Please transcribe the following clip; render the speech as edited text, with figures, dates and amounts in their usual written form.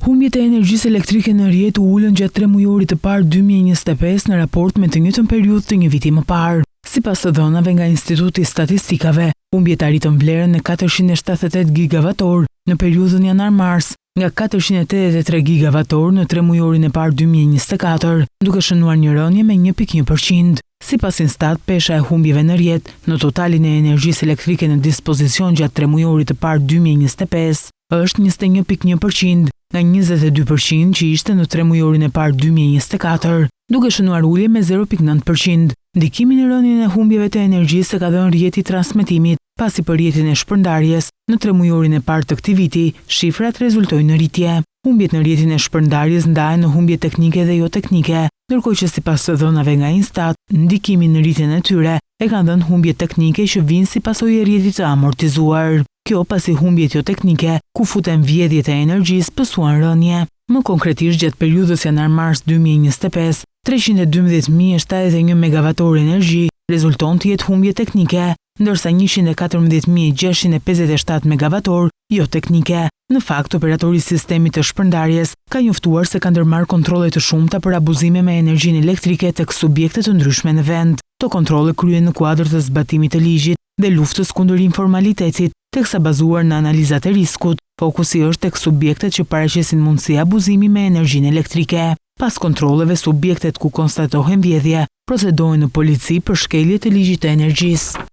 Humbjet e energjisë elektrike në rrjet u ulën gjatë 3 mujorit të parë 2025 në raport me të njëjtën periudhë të një viti më parë. Sipas të dhënave nga Instituti i Statistikave, humbjet arritën vlerën në 478 gigavator në periudhën janar-mars, nga 483 gigavator në 3 mujorin e parë 2024, duke shënuar një rënje me 1.1%. Sipas Instat, pesha e humbjeve në rrjet në totalin e energjisë elektrike në dispozicion gjatë 3 mujorit të parë 2025 është 21.1%, nga 22% që ishte në 3 mujorin e parë 2024, duke shënuar ulje me 0.9%. Ndikimin e rënien e humbjeve të energjisë ka dhënë rrjeti i transmetimit, pasi për rrjetin e shpërndarjes, në 3 mujorin e parë të këtij viti, shifrat rezultojnë në rritje. Humbjet në rrjetin e shpërndarjes ndahen në humbje teknike dhe jo teknike, ndërkohë që sipas të dhënave nga Instat, ndikimin në rritjen e tyre e kanë dhënë humbjet teknike që vijnë si pasojë e rrjetit të amortizuar. Kjo pasi humbjet jo teknike, ku futen vjedhjet e energjisë, pësuan rënje. Më konkretisht, gjatë periudhës janar-mars 2025, 312.071 megavator energji rezulton të jetë humbje teknike, ndërsa 114.657 megavator jo teknike. Në fakt, operatori i sistemit të shpërndarjes ka njoftuar se ka ndërmarrë kontrolle të shumta për abuzime me energjinë elektrike tek subjekte të ndryshme në vend. Këto kontrolle kryhen në kuadër të zbatimit të ligjit dhe luftës kundër informalitetit, teksa bazuar në analizat e riskut. Fokusi është tek subjektet që paraqesin mundësi abuzimi me energjinë elektrike. Pas kontrolleve, subjektet ku konstatohen vjedhje procedojnë në polici për shkelje të ligjit të energjisë.